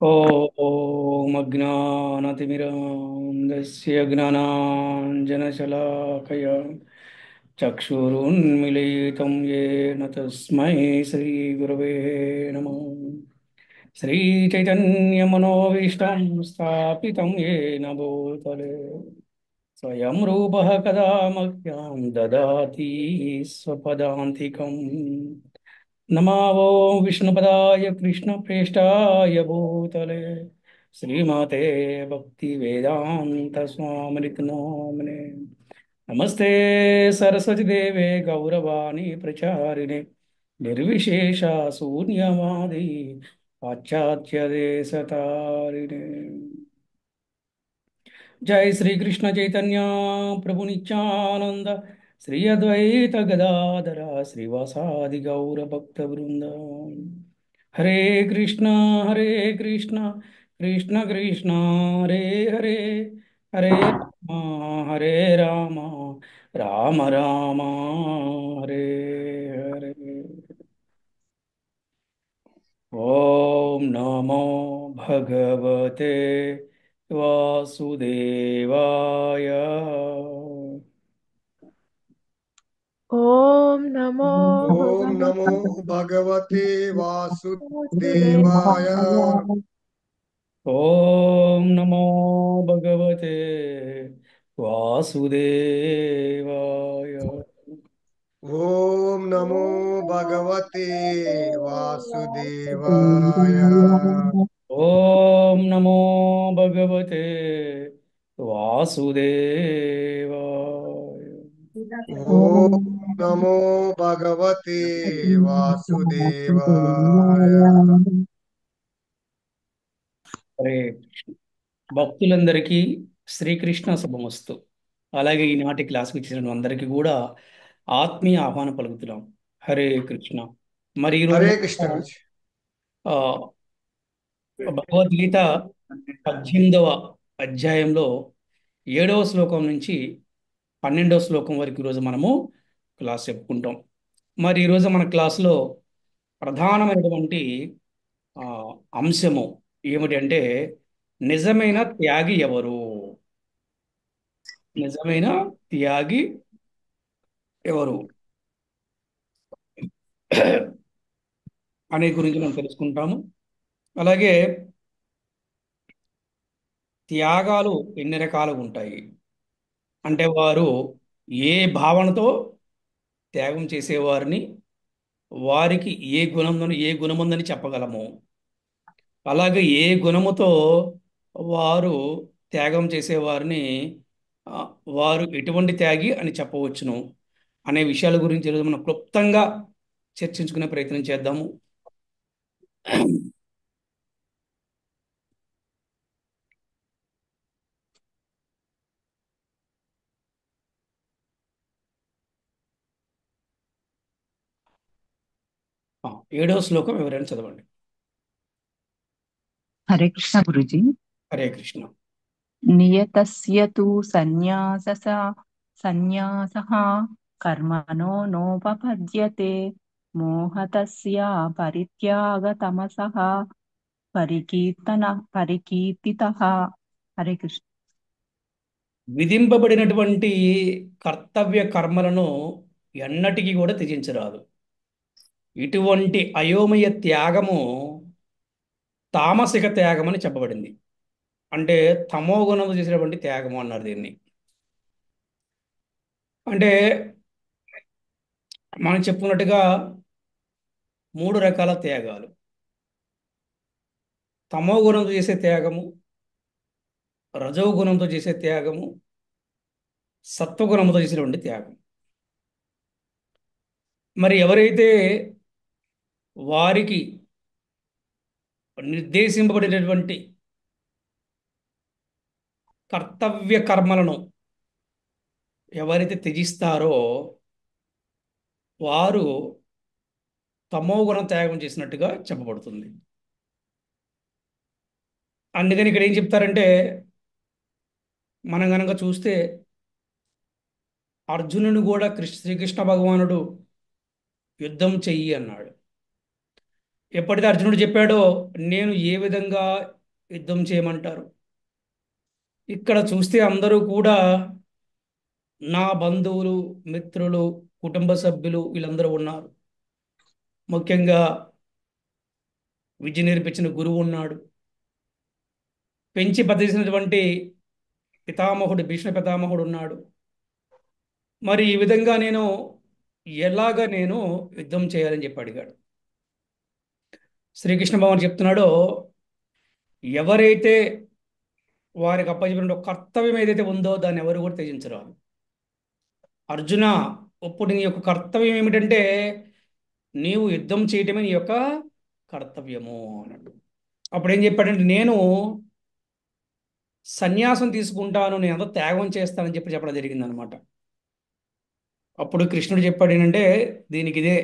ॐ अज्ञानतिमिरान्धस्य ज्ञानाञ्जनशलाकया चक्षुरुन्मीलितं येन तस्मै श्रीगुरवे नमः। श्रीचैतन्यमनोभीष्टं स्थापितं येन भूतले स्वयं रूपः कदा मह्यं ददाति स्वपदान्तिकम्। नमावो विष्णुपदाय कृष्णप्रेष्ठाय भूतले श्रीमते भक्तिवेदान्तस्वामिनिति नामिने। नमस्ते सरस्वती देवे गौरवाणी प्रचारिणे निर्विशेषा शून्यवादी पाश्चात्य देशतारिणे। जय श्री कृष्ण चैतन्य प्रभु नित्यानंद श्री अद्वैत गदाधर श्रीवासादि गौर भक्त वृंद। हरे कृष्ण कृष्ण कृष्ण हरे हरे हरे हरे राम राम राम हरे हरे। ॐ नमो भगवते वासुदेवाय। ॐ नमो ओम नमो भगवते भगवते वासुदेवाय। वासुदेवाय। ॐ नमो भगवते वासुदेवाय। ओम नमो भगवते वासुदेवाय। ॐ नमो भगवते वासुदेवाय। ओम नमो भगवते वासुदेवाय। హరే భక్తులందరికీ శ్రీకృష్ణ శుభమస్తు. అలాగే ఈనాటి క్లాస్కి ఇచ్చిన అందరికీ కూడా ఆత్మీయ ఆహ్వానం పలుకుతున్నాం. హరే కృష్ణ. మరి ఈరోజు हरे कृष्ण गुरु जी। ఆ, భగవద్గీత 18వ అధ్యాయంలో 7వ శ్లోకం నుంచి 12వ శ్లోకం వరకు ఈరోజు మనము క్లాస్ చెప్పుకుంటాం. మరి ఈరోజు మన క్లాస్లో ప్రధానమైనటువంటి ఆ, అంశము ఏమిటంటే నిజమైన త్యాగి ఎవరు? నిజమైన త్యాగి ఎవరు అనే గురించి మనం తెలుసుకుంటాము. అలాగే త్యాగాలు ఎన్ని రకాలుగా ఉంటాయి, అంటే వారు ఏ భావనతో త్యాగం చేసేవారిని, వారికి ఏ గుణముందని చెప్పగలము, అలాగే ఏ గుణముతో వారు త్యాగం చేసేవారిని ఆ, వారు ఎటువంటి త్యాగి అని చెప్పవచ్చును అనే విషయాల గురించి ఈరోజు మనం క్లుప్తంగా చర్చించుకునే ప్రయత్నం చేద్దాము. 7వ శ్లోకం ఎవరైనా చదవండి. हरे कृष्ण गुरुजी। హరే కృష్ణ. नियतस्य तु सन्न्यासः कर्मणो नोपपद्यते मोहतस्य परित्यागतमसः परिकीर्तितः। हरे कृष्ण। విధింపబడినటువంటి కర్తవ్య కర్మలను ఎన్నటికీ కూడా త్యజించరాదు. ఇటువంటి అయోమయ త్యాగము తామసిక త్యాగం అని చెప్పబడింది. అంటే తమో గుణము చేసినటువంటి త్యాగము అన్నారు దీన్ని. అంటే మనం చెప్పుకున్నట్టుగా 3 రకాల త్యాగాలు: తమో గుణంతో చేసే త్యాగము, రజో గుణంతో చేసే త్యాగము, సత్వగుణంతో చేసినటువంటి త్యాగం. మరి ఎవరైతే వారికి నిర్దేశింపబడినటువంటి కర్తవ్య కర్మలను ఎవరైతే త్యజిస్తారో వారు తమో గుణం త్యాగం చేసినట్టుగా చెప్పబడుతుంది. అందుకని ఇక్కడ ఏం చెప్తారంటే, మనం గనక చూస్తే అర్జునుని కూడా శ్రీకృష్ణ భగవానుడు యుద్ధం చెయ్యి అన్నాడు. ఎప్పుడైతే అర్జునుడు చెప్పాడో నేను ఏ విధంగా యుద్ధం చేయమంటారు? ఇక్కడ చూస్తే అందరూ కూడా నా బంధువులు, మిత్రులు, కుటుంబ సభ్యులు వీళ్ళందరూ ఉన్నారు. ముఖ్యంగా విద్య నేర్పించిన గురువు ఉన్నాడు. పెంచి బతికించినటువంటి పితామహుడు, భీష్మ పితామహుడు ఉన్నాడు. మరి ఈ విధంగా నేను యుద్ధం చేయాలని చెప్పి అడిగాడు. శ్రీకృష్ణ భగవాన్ చెప్తున్నాడో, ఎవరైతే వారికి అప్పచెప్పిన కర్తవ్యం ఏదైతే ఉందో దాన్ని ఎవరు కూడా త్యజించరాదు. అర్జున, ఇప్పుడు నీ యొక్క కర్తవ్యం ఏమిటంటే నీవు యుద్ధం చేయటమే నీ యొక్క కర్తవ్యము అన్నాడు. అప్పుడు ఏం చెప్పాడంటే, నేను సన్యాసం తీసుకుంటాను, నేను అంతా త్యాగం చేస్తానని చెప్పడం జరిగింది అనమాట. అప్పుడు కృష్ణుడు చెప్పాడు ఏంటంటే, దీనికి ఇదే,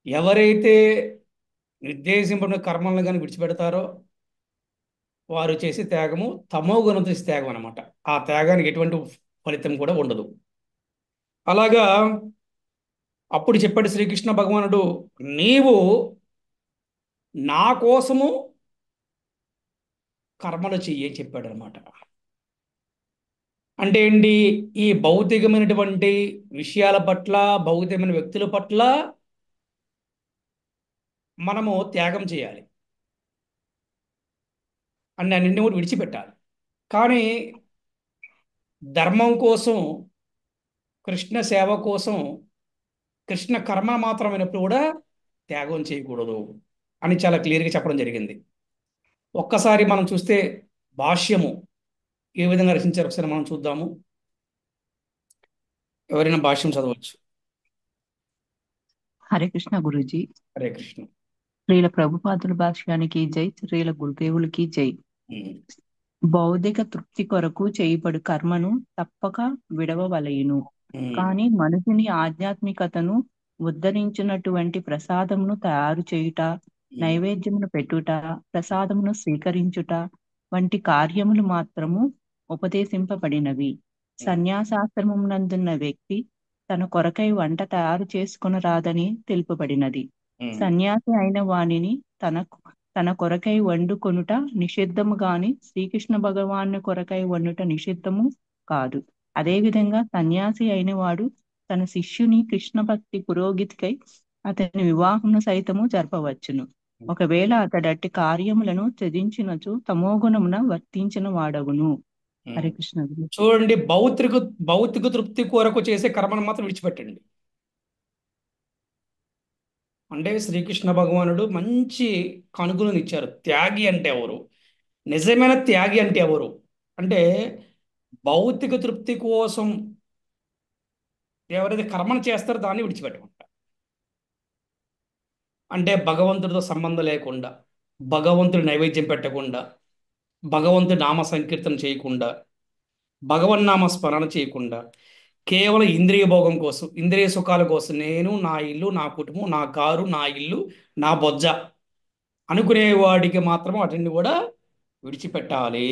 ఎవరైతే నిర్దేశింపబడిన కర్మలను కానీ విడిచిపెడతారో వారు చేసే త్యాగము తమో గుణంతో చేసే త్యాగం అనమాట. ఆ త్యాగానికి ఎటువంటి ఫలితం కూడా ఉండదు. అలాగా అప్పుడు చెప్పాడు శ్రీకృష్ణ భగవానుడు, నీవు నా కోసము కర్మలు చెయ్యి అని చెప్పాడు అనమాట. అంటే ఏంటి? ఈ భౌతికమైనటువంటి విషయాల పట్ల, భౌతికమైన వ్యక్తుల పట్ల మనము త్యాగం చేయాలి, అన్నింటినీ కూడా విడిచిపెట్టాలి. కానీ ధర్మం కోసం, కృష్ణ సేవ కోసం, కృష్ణ కర్మ మాత్రమైనప్పుడు కూడా త్యాగం చేయకూడదు అని చాలా క్లియర్గా చెప్పడం జరిగింది. ఒక్కసారి మనం చూస్తే భాష్యము ఏ విధంగా రచించారు ఒకసారి మనం చూద్దాము. ఎవరైనా భాష్యం చదవచ్చు. హరే కృష్ణ గురూజీ. హరే కృష్ణ. శ్రీల ప్రభుపాదుల భాష్యానికి జై, శ్రీల గురుదేవులకి జై. ఉమ్, భౌతిక తృప్తి కొరకు చేయబడు కర్మను తప్పక విడవవలయును. ఉమ్, కానీ మనిషిని ఆధ్యాత్మికతను ఉద్ధరించినటువంటి ప్రసాదమును తయారు చేయుట, ఉమ్, నైవేద్యమును పెట్టుట, ప్రసాదమును స్వీకరించుట వంటి కార్యములు మాత్రము ఉపదేశింపబడినవి. సన్యాసాశ్రమమునందున్న వ్యక్తి తన కొరకై వంట తయారు చేసుకొనరాదని తెలుపబడినది. ఉమ్, సన్యాసి అయిన వానిని తన కొరకై వండుకొనుట నిషిద్ధము గాని శ్రీకృష్ణ భగవాను కొరకై వండుట నిషిద్ధము కాదు. అదేవిధంగా సన్యాసి అయిన వాడు తన శిష్యుని కృష్ణ భక్తి పురోగతికై అతని వివాహమును సైతము జరపవచ్చును. ఒకవేళ అతడట్టి కార్యములను త్యజించినచో తమోగుణమున వర్తించిన వాడవును. హరే ఉమ్. కృష్ణ గురు. చూడండి, భౌతిక తృప్తి కొరకు చేసే కర్మను మాత్రం విడిచిపెట్టండి. అంటే శ్రీకృష్ణ భగవానుడు మంచి కనుగొని ఇచ్చారు. త్యాగి అంటే ఎవరు, నిజమైన త్యాగి అంటే ఎవరు అంటే, భౌతిక తృప్తి కోసం ఎవరైతే కర్మను చేస్తారో దాన్ని విడిచిపెట్టమంట. అంటే భగవంతుడితో సంబంధం లేకుండా, భగవంతుడి నైవేద్యం పెట్టకుండా, భగవంతుడి నామ సంకీర్తన చేయకుండా, భగవన్నామ స్మరణ చేయకుండా, కేవలం ఇంద్రియ భోగం కోసం, ఇంద్రియ సుఖాల కోసం, నేను, నా ఇల్లు, నా కుటుంబం, నా కారు, నా ఇల్లు, నా బొజ్జ అనుకునేవాడికి మాత్రం వాటిని కూడా విడిచిపెట్టాలి.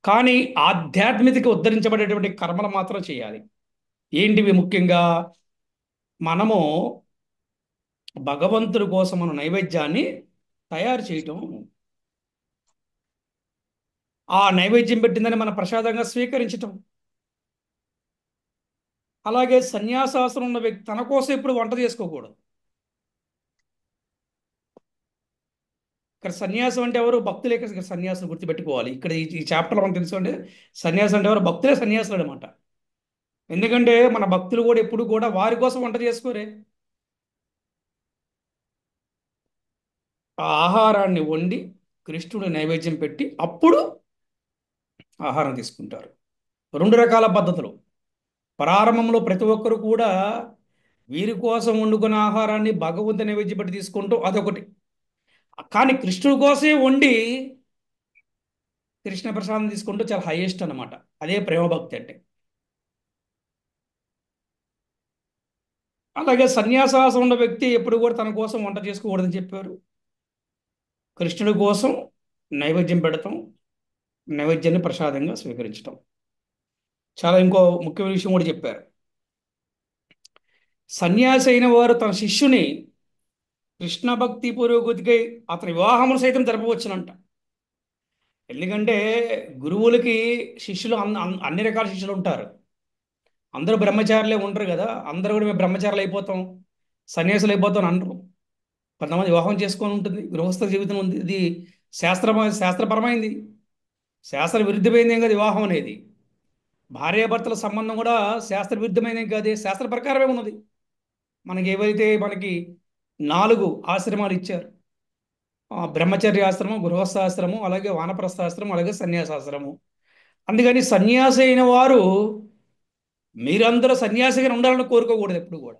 కానీ ఆధ్యాత్మిక ఉద్ధరించబడేటువంటి కర్మలు మాత్రం చేయాలి. ఏంటివి? ముఖ్యంగా మనము భగవంతుడి కోసం మన నైవేద్యాన్ని తయారు చేయటం, ఆ నైవేద్యం పెట్టిందని మన ప్రసాదంగా స్వీకరించటం. అలాగే సన్యాసాసనం ఉన్న వ్యక్తి తన కోసం ఎప్పుడు వంట చేసుకోకూడదు. ఇక్కడ సన్యాసం అంటే ఎవరు? భక్తులే. ఇక్కడ సన్యాసం గుర్తుపెట్టుకోవాలి. ఇక్కడ ఈ చాప్టర్లో మనం తెలుసుకోండి, సన్యాసం అంటే ఎవరు? భక్తులే సన్యాసులు అనమాట. ఎందుకంటే మన భక్తులు కూడా ఎప్పుడు కూడా వారి కోసం వంట చేసుకోరే. ఆ ఆహారాన్ని వండి కృష్ణుడు నైవేద్యం పెట్టి అప్పుడు ఆహారం తీసుకుంటారు. రెండు రకాల పద్ధతులు. ప్రారంభంలో ప్రతి ఒక్కరు కూడా వీరి కోసం వండుకున్న ఆహారాన్ని భగవంతు నైవేద్యం పెట్టి తీసుకుంటూ అదొకటి. కానీ కృష్ణుడి కోసమే వండి కృష్ణ ప్రసాదం తీసుకుంటూ చాలా హైయెస్ట్ అన్నమాట. అదే ప్రేమ భక్తి అంటే. అలాగే సన్యాసాసం ఉన్న వ్యక్తి ఎప్పుడు కూడా తన కోసం వంట చేసుకోకూడదని చెప్పారు. కృష్ణుడి కోసం నైవేద్యం పెడతాం, నైవేద్యాన్ని ప్రసాదంగా స్వీకరించడం. చాలా ఇంకో ముఖ్యమైన విషయం కూడా చెప్పారు. సన్యాసి అయిన వారు తన శిష్యుని కృష్ణ భక్తి పురోగతికై అతని వివాహములు సైతం జరపవచ్చునంట. ఎందుకంటే గురువులకి శిష్యులు అన్ని రకాల శిష్యులు ఉంటారు. అందరూ బ్రహ్మచారులే ఉండరు కదా. అందరూ కూడా మేము బ్రహ్మచారులు అయిపోతాం, సన్యాసులు అయిపోతాం అని అనరు. కొంతమంది వివాహం చేసుకొని ఉంటుంది, గృహస్థ జీవితం ఉంది. ఇది శాస్త్రపరమైంది. శాస్త్ర విరుద్ధమైంది ఏం కాదు వివాహం అనేది. భార్యాభర్తల సంబంధం కూడా శాస్త్ర విరుద్ధమైనది కాదు, శాస్త్ర ప్రకారమే ఉన్నది. మనకి ఏవైతే మనకి 4 ఆశ్రమాలు ఇచ్చారు, బ్రహ్మచర్య ఆశ్రమం, గృహస్థాశ్రమం, అలాగే వానప్రస్థాశ్రమం, అలాగే సన్యాసాశ్రమం. అందుకని సన్యాసి అయిన వారు మీరందరూ సన్యాసిగా ఉండాలని కోరుకోకూడదు ఎప్పుడు కూడా.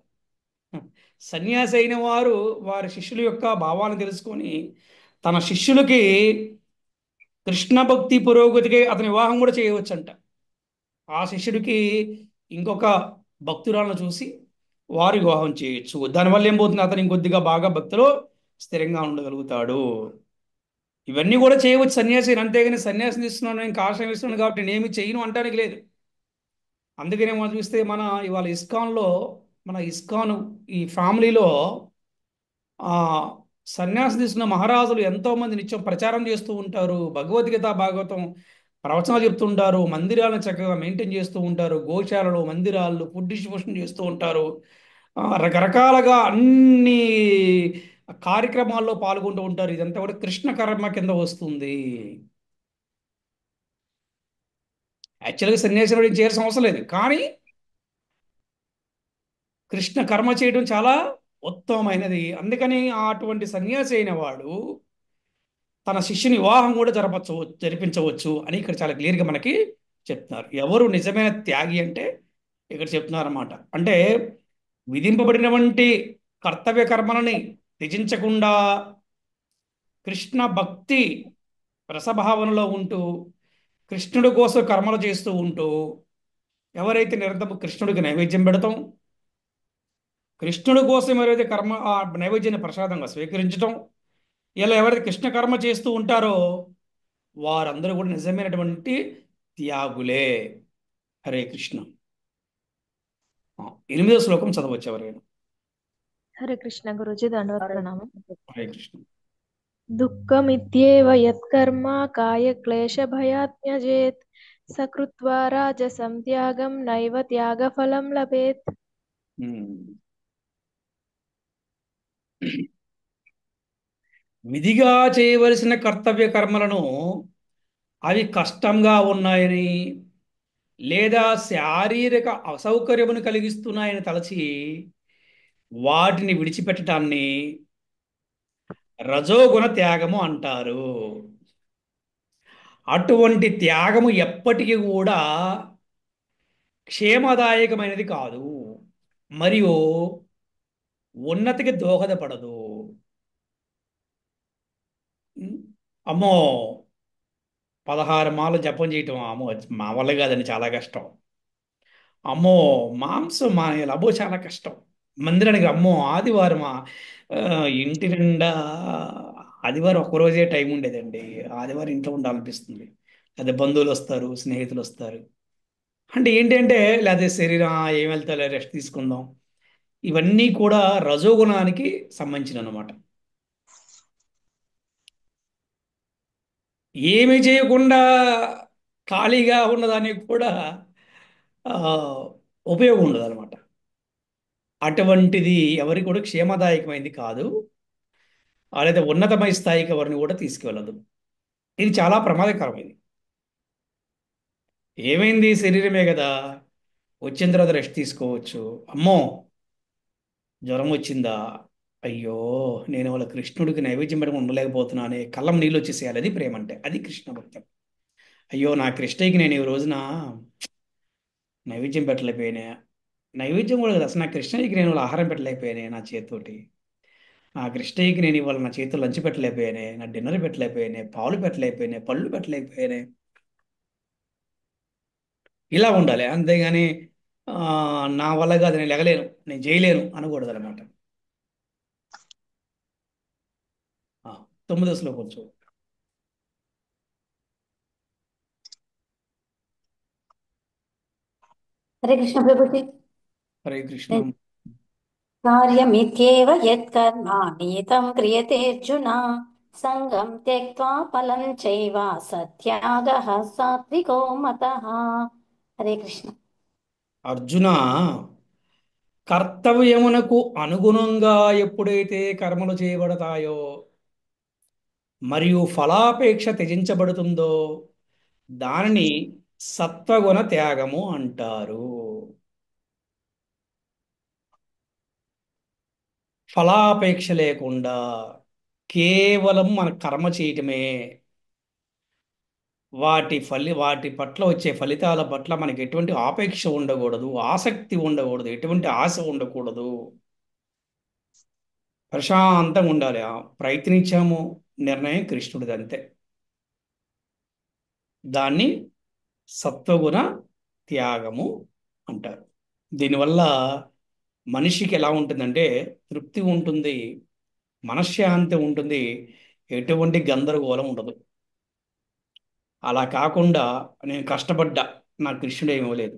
సన్యాసి అయిన వారు వారి శిష్యుల యొక్క భావాలను తెలుసుకొని తన శిష్యులకి కృష్ణ భక్తి పురోగతికి అతని వివాహం కూడా చేయవచ్చంట. ఆ శిష్యుడికి ఇంకొక భక్తురాలను చూసి వారు వివాహం చేయొచ్చు. దానివల్ల ఏం పోతుంది, అతను ఇంకొద్దిగా బాగా భక్తిలో స్థిరంగా ఉండగలుగుతాడు. ఇవన్నీ కూడా చేయవచ్చు సన్యాసి. అంతేగాని సన్యాసిని ఇస్తున్నాను, నేను కాషాయం ఇస్తున్నాను కాబట్టి నేనేమి చేయను అంటానికి లేదు. అందుకనే మనం చూస్తే ఇవాళ ఇస్కాన్లో, మన ఇస్కాన్ ఈ ఫ్యామిలీలో ఆ సన్యాసం తీసుకున్న మహారాజులు ఎంతో మంది నిత్యం ప్రచారం చేస్తూ ఉంటారు. భగవద్గీత భాగవతం ప్రవచనాలు చెప్తుంటారు. మందిరాలను చక్కగా మెయింటైన్ చేస్తూ ఉంటారు. గోశాలలు, మందిరాలు, ఫుడ్ డిస్ట్రిబ్యూషన్ చేస్తూ ఉంటారు. రకరకాలుగా అన్ని కార్యక్రమాల్లో పాల్గొంటూ ఉంటారు. ఇదంతా కూడా కృష్ణ కర్మ కింద వస్తుంది. యాక్చువల్గా సన్యాసి కూడా చేయాల్సిన అవసరం లేదు, కానీ కృష్ణ కర్మ చేయడం చాలా ఉత్తమమైనది. అందుకని అటువంటి సన్యాసి అయిన వాడు తన శిష్యుని వివాహం కూడా జరిపించవచ్చు అని ఇక్కడ చాలా క్లియర్గా మనకి చెప్తున్నారు. ఎవరు నిజమైన త్యాగి అంటే ఇక్కడ చెప్తున్నారు అన్నమాట. అంటే విధింపబడినటువంటి కర్తవ్య కర్మలని త్యజించకుండా కృష్ణ భక్తి రసభావనలో ఉంటూ కృష్ణుడి కోసం కర్మలు చేస్తూ ఉంటూ ఎవరైతే నిరంతరం కృష్ణుడికి నైవేద్యం పెడతాం, కృష్ణుడి కోసం ఎవరైతే ఆ నైవేద్యాన్ని ప్రసాదంగా స్వీకరించటం, ఇలా ఎవరైతే కృష్ణ కర్మ చేస్తూ ఉంటారో వారందరూ కూడా నిజమైనటువంటి త్యాగులే. హరే కృష్ణ. 8వ శ్లోకం చదవచ్చు ఎవరైనా. హరే కృష్ణ గురుజీ, దండవత్ ప్రణామం. హరే కృష్ణ. దుఃఖమిత్యేవ యత్కర్మ కాయక్లేశభయాత్ త్యజేత్ సకృత్వా రాజసం త్యాగం నైవ త్యాగఫలం లభేత్. విధిగా చేయవలసిన కర్తవ్య కర్మలను అవి కష్టంగా ఉన్నాయని లేదా శారీరక అసౌకర్యమును కలిగిస్తున్నాయని తలచి వాటిని విడిచిపెట్టడాన్ని రజోగుణ త్యాగము అంటారు. అటువంటి త్యాగము ఎప్పటికీ కూడా క్షేమదాయకమైనది కాదు, మరియు ఉన్నతికి దోహదపడదు. అమ్మో, 16 మాలు జపం చేయటం అమ్మో మా వల్ల కాదని, చాలా కష్టం. అమ్మో, మాంసం మానేయాలి, అబ్బో చాలా కష్టం. మందిరానికి అమ్మో ఆదివారం ఆ, ఇంటి నిండా ఆదివారం ఒక్కరోజే టైం ఉండేదండి. ఆదివారం ఇంట్లో ఉండాలనిపిస్తుంది. అదే బంధువులు వస్తారు, స్నేహితులు వస్తారు అంటే ఏంటంటే, లేదా శరీరం ఏం వెళ్తా రెస్ట్ తీసుకుందాం. ఇవన్నీ కూడా రజోగుణానికి సంబంధించిన అనమాట. ఏమి చేయకుండా ఖాళీగా ఉన్నదానికి కూడా ఆ, ఉపయోగం ఉండదు అనమాట. అటువంటిది ఎవరికి కూడా క్షేమదాయకమైంది కాదు, లేదా ఉన్నతమైన స్థాయికి ఎవరిని కూడా తీసుకువెళ్ళదు. ఇది చాలా ప్రమాదకరమైనది. ఏమైంది, శరీరమే కదా, వచ్చిన తర్వాత రెస్ట్ తీసుకోవచ్చు. అమ్మో, జ్వరం వచ్చిందా, అయ్యో నేను వాళ్ళ కృష్ణుడికి నైవేద్యం పెట్టుకుని ఉండలేకపోతున్నానే, కళ్ళం నీళ్ళు వచ్చేసేయాలి. అది ప్రేమ అంటే, అది కృష్ణ భక్తం. అయ్యో నా కృష్ణయ్యకి నేను ఈ రోజున నైవేద్యం పెట్టలేకపోయినా, నైవేద్యం కూడా కదా అసలు, నా కృష్ణయ్యకి నేను ఇవాళ ఆహారం పెట్టలేకపోయానే నా చేతితోటి, నా కృష్ణయ్యకి నేను ఇవాళ నా చేతితో లంచ్ పెట్టలేకపోయానే, నా డిన్నర్ పెట్టలేకపోయానే, పాలు పెట్టలేకపోయానే, పళ్ళు పెట్టలేకపోయానే. ఇలా ఉండాలి. అంతేగాని ఆ, నా వల్ల కాదు, నేను లెగలేను, నేను చేయలేను అనకూడదు అనమాట. 9వ శ్లోకం చూడు. హరే కృష్ణ ప్రభుజీ. హరే కృష్ణ. నేను कार्यमित्येव यत्कर्म नियतं क्रियतेऽर्जुन सङ्गं त्यक्त्वा फलं चैव सत्यागः सात्विको मतः। हरे कृष्ण। అర్జున, కర్తవ్యమునకు అనుగుణంగా ఎప్పుడైతే కర్మలు చేయబడతాయో మరియు ఫలాపేక్ష త్యజించబడుతుందో దానిని సత్వగుణ త్యాగము అంటారు. ఫలాపేక్ష లేకుండా కేవలం మన కర్మ చేయటమే, వాటి పట్ల వచ్చే ఫలితాల పట్ల మనకి ఎటువంటి ఆపేక్ష ఉండకూడదు, ఆసక్తి ఉండకూడదు, ఎటువంటి ఆశ ఉండకూడదు. ప్రశాంతంగా ఉండాలి. ప్రయత్నించాము, నిర్ణయం కృష్ణుడిది, అంతే. దాన్ని సత్వగుణ త్యాగము అంటారు. దీనివల్ల మనిషికి ఎలా ఉంటుందంటే తృప్తి ఉంటుంది, మనశ్శాంతి ఉంటుంది, ఎటువంటి గందరగోళం ఉండదు. అలా కాకుండా నేను కష్టపడ్డా, నాకు కృష్ణుడు ఏమి ఇవ్వలేదు,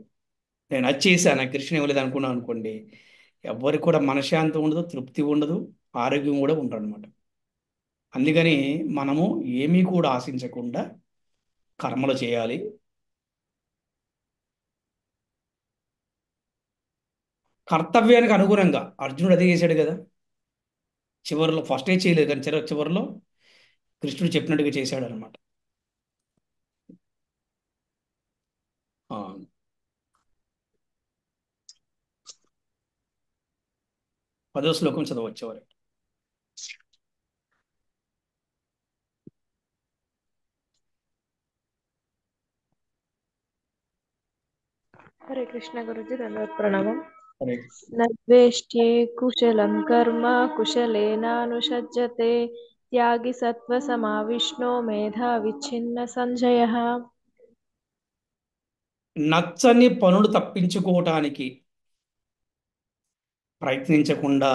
నేను అది చేశాను, నాకు కృష్ణుడు ఇవ్వలేదు అనుకున్నాను అనుకోండి, ఎవరికి కూడా మనశ్శాంతి ఉండదు, తృప్తి ఉండదు, ఆరోగ్యం కూడా ఉండదు అనమాట. అందుకని మనము ఏమీ కూడా ఆశించకుండా కర్మలు చేయాలి. కర్తవ్యానికి అనుగుణంగా అర్జునుడు అదే చేశాడు కదా. చివరిలో ఫస్టే చేయలేదు కానీ చివరిలో కృష్ణుడు చెప్పినట్టుగా చేశాడు అనమాట. 10వ శ్లోకం చదవచ్చేవారు. హరే కృష్ణ గురుజీ, ధన్యవాద ప్రణామం. సరే. నద్వేష్ట్యే కుశలం కర్మ కుశలేనానుషజ్యతే త్యాగి సత్వ సమావిష్ణో మేధా విచ్ఛిన్న సంజయ. నచ్చని పనులు తప్పించుకోవటానికి ప్రయత్నించకుండా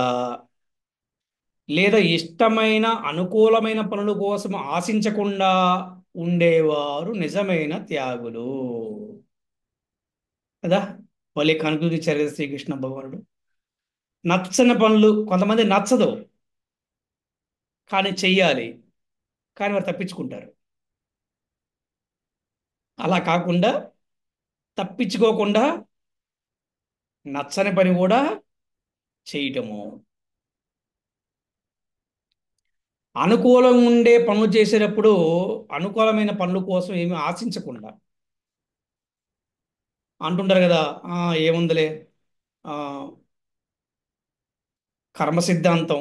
లేదా ఇష్టమైన అనుకూలమైన పనుల కోసం ఆశించకుండా ఉండేవారు నిజమైన త్యాగులు కదా. వాళ్ళే కనుగొనిచ్చారు కదా శ్రీకృష్ణ భగవానుడు. నచ్చని పనులు కొంతమంది నచ్చదు కానీ చెయ్యాలి, కానీ వారు తప్పించుకుంటారు. అలా కాకుండా తప్పించుకోకుండా నచ్చని పని కూడా చేయటము, అనుకూలంగా ఉండే పనులు చేసేటప్పుడు అనుకూలమైన పనుల కోసం ఏమీ ఆశించకుండా అంటుంటారు కదా, ఏముందిలే, ఆ, కర్మ సిద్ధాంతం,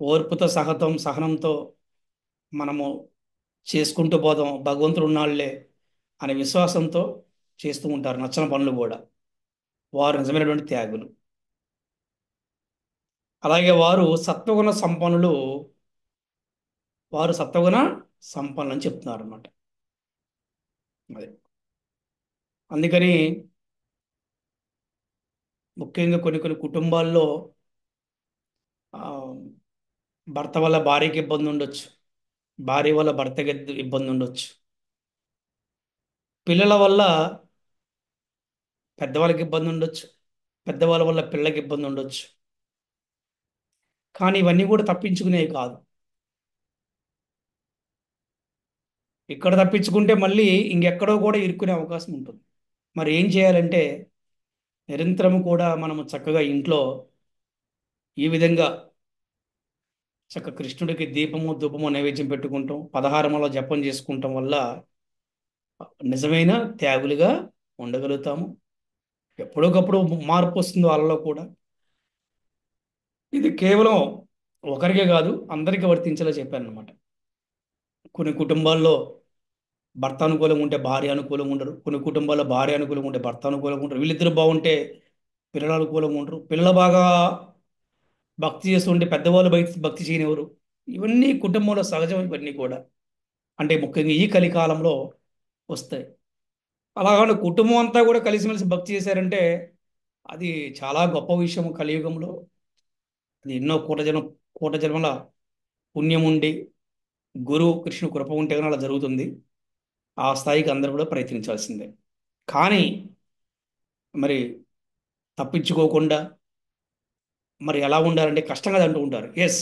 ఓర్పుతో సహనంతో మనము చేసుకుంటూ పోదాం, భగవంతుడు ఉన్నాళ్లే అనే విశ్వాసంతో చేస్తూ ఉంటారు నచ్చని పనులు కూడా. వారు నిజమైనటువంటి త్యాగులు. అలాగే వారు సత్వగుణ సంపన్నులు అని చెప్తున్నారు అన్నమాట. అదే అందుకని ముఖ్యంగా కొన్ని కుటుంబాల్లో ఆ, భర్త వల్ల భార్యకి ఇబ్బంది ఉండొచ్చు, భార్య వల్ల భర్తకి ఇబ్బంది ఉండొచ్చు, పిల్లల వల్ల పెద్దవాళ్ళకి ఇబ్బంది ఉండొచ్చు, పెద్దవాళ్ళ వల్ల పిల్లకి ఇబ్బంది ఉండొచ్చు. కానీ ఇవన్నీ కూడా తప్పించుకునేవి కాదు. ఇక్కడ తప్పించుకుంటే మళ్ళీ ఇంకెక్కడో కూడా ఇరుక్కునే అవకాశం ఉంటుంది. మరి ఏం చేయాలంటే నిరంతరం కూడా మనము చక్కగా ఇంట్లో ఈ విధంగా కృష్ణుడికి దీపము ధూపము నైవేద్యం పెట్టుకుంటాం, 16 జపం చేసుకుంటాం వల్ల నిజమైన త్యాగులుగా ఉండగలుగుతాము. ఎప్పటికప్పుడు మార్పు వస్తుంది వాళ్ళలో కూడా. ఇది కేవలం ఒకరికే కాదు, అందరికీ వర్తించేలా చెప్పాను అనమాట. కొన్ని కుటుంబాల్లో భర్త అనుకూలంగా ఉంటే భార్య అనుకూలంగా ఉండరు, కొన్ని కుటుంబాల్లో భార్య అనుకూలంగా ఉంటే భర్త అనుకూలంగా ఉండరు, వీళ్ళిద్దరు బాగుంటే పిల్లలు అనుకూలంగా ఉండరు, పిల్లలు బాగా భక్తి చేస్తుంటే పెద్దవాళ్ళు భక్తి చేయనివ్వరు. ఇవన్నీ కుటుంబంలో సహజం. ఇవన్నీ కూడా అంటే ముఖ్యంగా ఈ కలికాలంలో వస్తాయి. అలాగే కుటుంబం అంతా కూడా కలిసిమెలిసి భక్తి చేశారంటే అది చాలా గొప్ప విషయం. కలియుగంలో అది ఎన్నో కోట జన్మల పుణ్యం ఉండి గురువు కృష్ణు కృప ఉంటే కానీ అలా జరుగుతుంది. ఆ స్థాయికి అందరూ కూడా ప్రయత్నించాల్సిందే. కానీ మరి తప్పించుకోకుండా. మరి ఎలా ఉండాలంటే కష్టం కదా అంటూ ఉంటారు. ఎస్,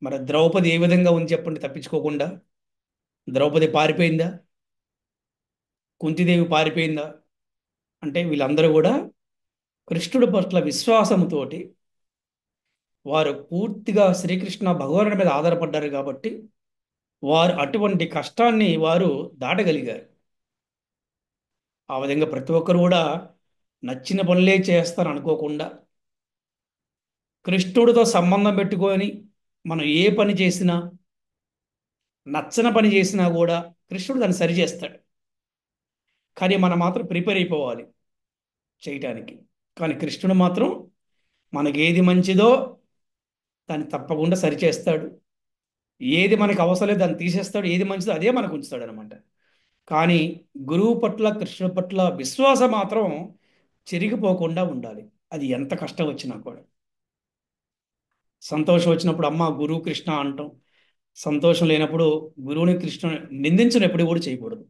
మరి ద్రౌపది ఏ విధంగా ఉంది చెప్పండి తప్పించుకోకుండా? ద్రౌపది పారిపోయిందా? కుంతిదేవి పారిపోయిందా? అంటే వీళ్ళందరూ కూడా కృష్ణుడి పట్ల విశ్వాసంతోటి వారు పూర్తిగా శ్రీకృష్ణ భగవానుడి మీద ఆధారపడ్డారు కాబట్టి వారు అటువంటి కష్టాన్ని వారు దాటగలిగారు. ఆ విధంగా ప్రతి ఒక్కరు కూడా నచ్చిన పనులే చేస్తారు అనుకోకుండా, కృష్ణుడితో సంబంధం పెట్టుకొని మనం ఏ పని చేసినా, నచ్చని పని చేసినా కూడా కృష్ణుడు దాన్ని సరిచేస్తాడు. కానీ మనం మాత్రం ప్రిపేర్ అయిపోవాలి చేయటానికి. కానీ కృష్ణుడు మాత్రం మనకి ఏది మంచిదో దాన్ని తప్పకుండా సరిచేస్తాడు. ఏది మనకు అవసరం లేదు దాన్ని తీసేస్తాడు. ఏది మంచిదో అదే మనకు ఉంచుతాడు అనమాట. కానీ గురువు పట్ల, కృష్ణుడి పట్ల విశ్వాసం మాత్రం చెరిగిపోకుండా ఉండాలి. అది ఎంత కష్టం వచ్చినా కూడా. సంతోషం వచ్చినప్పుడు అమ్మ గురువు కృష్ణ అంటాం. సంతోషం లేనప్పుడు గురువుని కృష్ణుని నిందించడం ఎప్పుడు కూడా చేయకూడదు.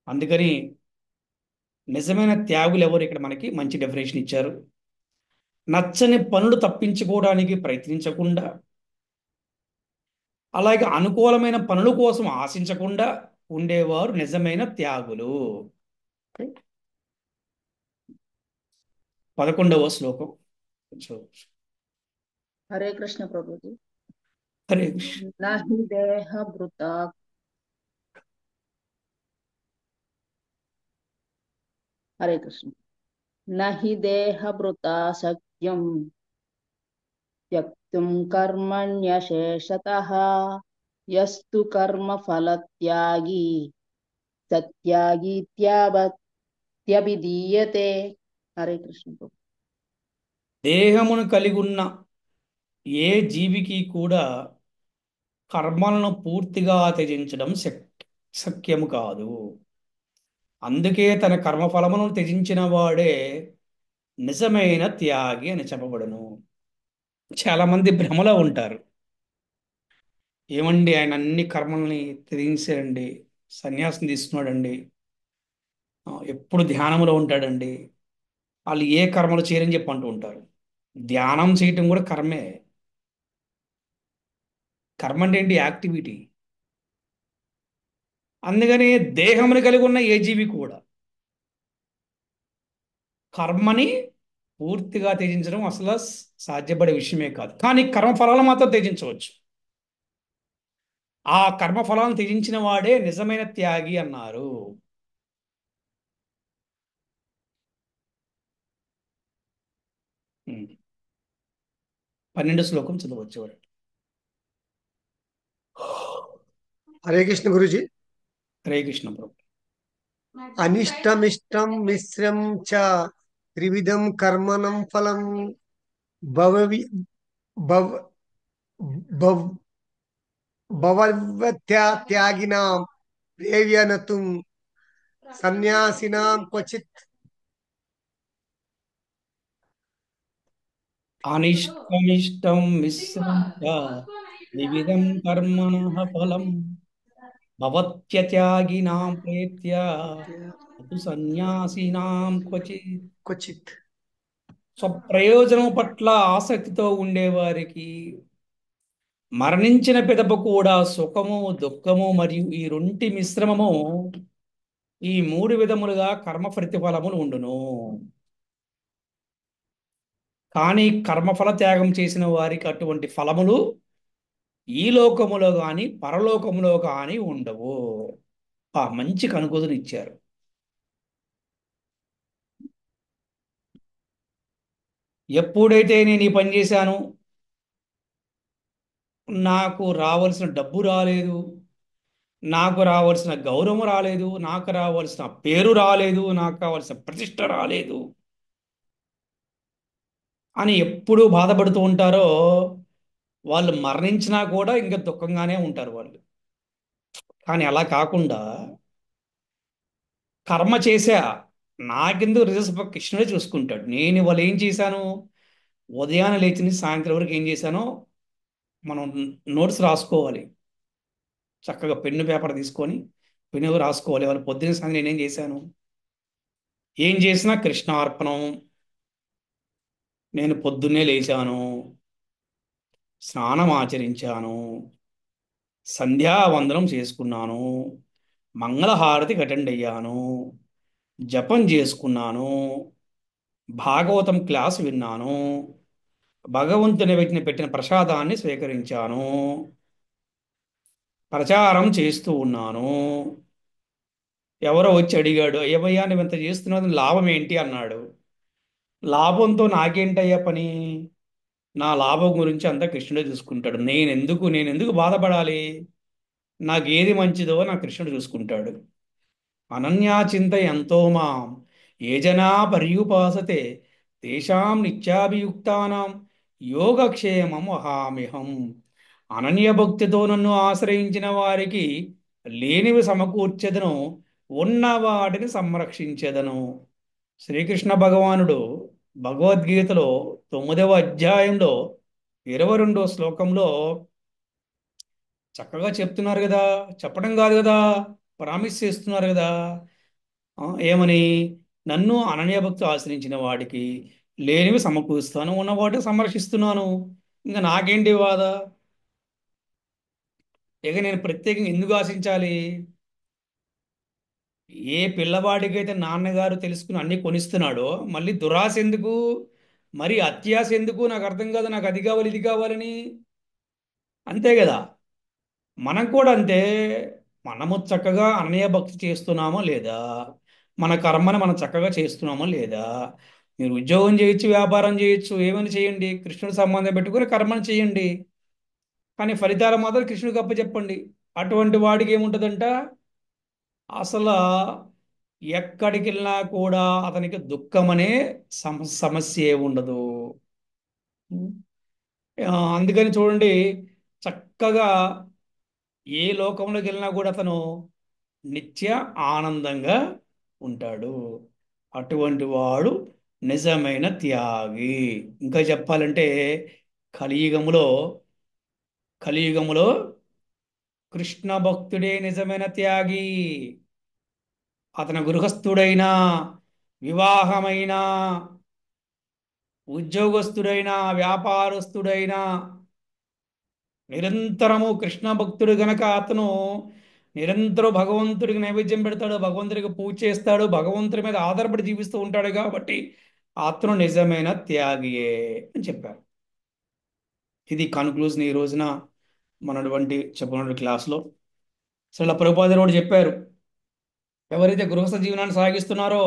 అందుకని నిజమైన త్యాగులు ఎవరు ఇక్కడ మనకి మంచి డెఫినేషన్ ఇచ్చారు. నచ్చని పనులు తప్పించుకోవడానికి ప్రయత్నించకుండా, అలాగే అనుకూలమైన పనుల కోసం ఆశించకుండా ఉండేవారు నిజమైన త్యాగులు. 11వ శ్లోకం. హరే కృష్ణ ప్రభుజీ. హరే కృష్ణ. నహి దేహ భృత హరే కృష్ణ. నహి దేహ భృత సఖ్యం త్యక్తుం కర్మణ్యశేషతః యస్తు కర్మ ఫలత్యాగి సత్యాగీత్యభిధీయతే. హరే కృష్ణ ప్రభు. దేహమును కలిగి ఉన్న ఏ జీవికి కూడా కర్మలను పూర్తిగా త్యజించడం శక్యము కాదు. అందుకే తన కర్మఫలమును త్యజించిన వాడే నిజమైన త్యాగి అని చెప్పబడును. చాలా మంది భ్రమలో ఉంటారు. ఏమండి ఆయన అన్ని కర్మల్ని త్యజించాడండి, సన్యాసం తీసుకున్నాడండి, ఎప్పుడు ధ్యానంలో ఉంటాడండి, వాళ్ళు ఏ కర్మలు చేయరని చెప్పి అంటూ ఉంటారు. ధ్యానం చేయటం కూడా కర్మే. కర్మ అంటే ఏంటి? యాక్టివిటీ. అందుకని దేహముని కలిగి ఉన్న ఏ జీవి కూడా కర్మని పూర్తిగా త్యజించడం అసలు సాధ్యపడే విషయమే కాదు. కానీ కర్మఫలాలు మాత్రం త్యజించవచ్చు. ఆ కర్మఫలాలను త్యజించిన వాడే నిజమైన త్యాగి అన్నారు. ఉమ్. 12 శ్లోకం చదవచ్చు వాడు. హరే కృష్ణ గురుజీ. హరే కృష్ణ ప్రభు. అనిష్టమిష్టం మిశ్రం చ త్రివిధం కర్మణం ఫలం భవవి భవ భవ భవత్యాగినాం ప్రేవ్యనతుం సన్యాసినాం క్వచిత్. అనిష్టమిష్టం మిశ్రం చ వివిధం కర్మణః ఫలం భవత్యత్యాగినాం ప్రేత్య అతు సన్యాసినాం క్వచిత్. క్వచిత్. స్వప్రయోజనం పట్ల ఆసక్తితో ఉండేవారికి మరణించిన పిదప కూడా సుఖము, దుఃఖము మరియు ఈ రెంటి మిశ్రమము, ఈ 3 విధములుగా కర్మ ప్రతిఫలములు ఉండును. కానీ కర్మఫల త్యాగం చేసిన వారికి అటువంటి ఫలములు ఈ లోకములో కానీ పరలోకములో కానీ ఉండవు. ఆ మంచి కనుగోదులు ఇచ్చారు. ఎప్పుడైతే నేను ఈ పని చేశాను, నాకు రావాల్సిన డబ్బు రాలేదు, నాకు రావాల్సిన గౌరవం రాలేదు, నాకు రావాల్సిన పేరు రాలేదు, నాకు కావాల్సిన ప్రతిష్ట రాలేదు అని ఎప్పుడూ బాధపడుతూ ఉంటారో వాళ్ళు మరణించినా కూడా ఇంకా దుఃఖంగానే ఉంటారు వాళ్ళు. కానీ అలా కాకుండా కర్మ చేశా, నాకెందుకు రిజల్ట్స్ కృష్ణుడే చూసుకుంటాడు. నేను ఇవాళ ఏం చేశాను, ఉదయాన్నే లేచి సాయంత్రం వరకు ఏం చేశానో మనం నోట్స్ రాసుకోవాలి. చక్కగా పెన్ను పేపర్ తీసుకొని పెన్ను రాసుకోవాలి. వాళ్ళు పొద్దున్న సాయంత్రం నేనేం చేశాను, ఏం చేసినా కృష్ణార్పణం. నేను పొద్దున్నే లేచాను, స్నానం ఆచరించాను, సంధ్యావందనం చేసుకున్నాను, మంగళహారతికి అటెండ్ అయ్యాను, జపం చేసుకున్నాను, భాగవతం క్లాస్ విన్నాను, భగవంతుని పెట్టిన ప్రసాదాన్ని స్వీకరించాను, ప్రచారం చేస్తూ ఉన్నాను. ఎవరో వచ్చి అడిగాడు, ఏమయ్యా నువ్వు ఇంత చేస్తున్నావు, లాభం ఏంటి అన్నాడు. లాభంతో నాకేంటయ్యా పని, నా లాభం గురించి అంతా కృష్ణుడే చూసుకుంటాడు, నేను ఎందుకు బాధపడాలి, నాకు ఏది మంచిదో నా కృష్ణుడు చూసుకుంటాడు. అనన్యా చింతయంతో మాం ఏ జనా పర్యుపాసతే తేషాం నిత్యాభియుక్తానాం యోగక్షేమం వహామ్యహం. అనన్య భక్తితో నన్ను ఆశ్రయించిన వారికి లేనివి సమకూర్చెదను, ఉన్న వాటిని సంరక్షించెదను. శ్రీకృష్ణ భగవానుడు భగవద్గీతలో 9వ అధ్యాయంలో 22వ శ్లోకంలో చక్కగా చెప్తున్నారు కదా, చెప్పడం కాదు కదా, ప్రామిస్ చేస్తున్నారు కదా. ఏమని? నన్ను అనన్యభక్తి ఆశ్రయించిన వాడికి లేనివి సమకూరుస్తాను, ఉన్న వాటిని సంరక్షిస్తున్నాను. ఇంకా నాకేంటి బాధ? ఇక నేను ప్రత్యేకంగా ఎందుకు ఆశించాలి? ఏ పిల్లవాడికైతే నాన్నగారు తెలుసుకుని అన్ని కొనిస్తున్నాడో మళ్ళీ దురాశ ఎందుకు, మరి అత్యాశ ఎందుకు? నాకు అర్థం కాదు, నాకు అది కావాలి ఇది కావాలని. అంతే కదా, మనం కూడా అంతే. మనము చక్కగా అనన్య భక్తి చేస్తున్నామో లేదా, మన కర్మని మనం చక్కగా చేస్తున్నామో లేదా. మీరు ఉద్యోగం చేయొచ్చు, వ్యాపారం చేయొచ్చు, ఏమైనా చేయండి, కృష్ణుడి సంబంధం పెట్టుకుని కర్మని చేయండి, కానీ ఫలితాలు మాత్రం కృష్ణుడికి అప్పచెప్పండి. అటువంటి వాడికి ఏముంటుందంట, అసలు ఎక్కడికి వెళ్ళినా కూడా అతనికి దుఃఖం అనే సమస్య ఉండదు. అందుకని చూడండి, చక్కగా ఏ లోకంలోకి వెళ్ళినా కూడా అతను నిత్య ఆనందంగా ఉంటాడు. అటువంటి వాడు నిజమైన త్యాగి. ఇంకా చెప్పాలంటే కలియుగములో కలియుగములో కృష్ణ భక్తుడే నిజమైన త్యాగి. అతను గృహస్థుడైనా, వివాహమైనా, ఉద్యోగస్తుడైనా, వ్యాపారస్తుడైనా నిరంతరము కృష్ణ భక్తుడు గనక అతను నిరంతరం భగవంతుడికి నైవేద్యం పెడతాడు, భగవంతుడికి పూజ చేస్తాడు, భగవంతుడి మీద ఆధారపడి జీవిస్తూ ఉంటాడు కాబట్టి అతను నిజమైన త్యాగియే అని చెప్పారు. ఇది కన్క్లూజన్ ఈ రోజున మనటువంటి చెప్పుకున్న క్లాస్లో. శ్రీల ప్రభుపాదులు కూడా చెప్పారు, ఎవరైతే గృహస్థ జీవనాన్ని సాగిస్తున్నారో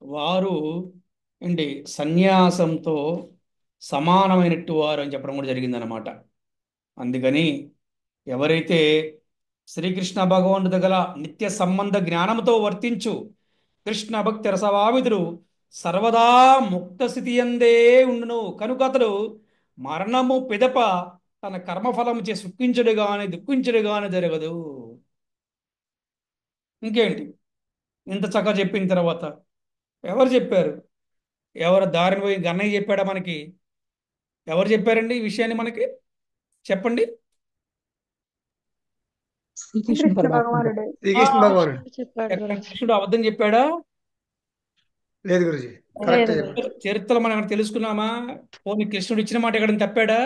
వారు ఏంటి సన్యాసంతో సమానమైనట్టు వారు అని చెప్పడం కూడా జరిగిందనమాట. అందుకని ఎవరైతే శ్రీకృష్ణ భగవానుడి గల నిత్య సంబంధ జ్ఞానంతో వర్తించు కృష్ణ భక్తి రసవావిదుడు సర్వదా ముక్త స్థితి అందే ఉండును, కనుక అతడు మరణము పిదప తన కర్మఫలం చే సుఖించుడు గాని దుఃఖించుడు గాని జరగదు. ఇంకేంటి, ఇంత చక్కగా చెప్పిన తర్వాత ఎవరు చెప్పారు? ఎవరు దారిని పోయి గన్నయ్య చెప్పాడా మనకి? ఎవరు చెప్పారండి ఈ విషయాన్ని మనకి? చెప్పండి. శ్రీకృష్ణ కృష్ణ పరమాత్మ భగవానుడే ఆ, శ్రీకృష్ణ భగవానుడు. కృష్ణుడు చెప్పాడు ఎక్కడ గురుజీ. కృష్ణుడు అబద్ధం చెప్పాడా? లేదు గురుజీ, లేదు కరెక్ట్ గురుజీ. చెప్పారు. చరిత్రలో మనం ఏమైనా తెలుసుకున్నామా? పోనీ కృష్ణుడు ఇచ్చిన మాట ఎక్కడ తప్పాడా?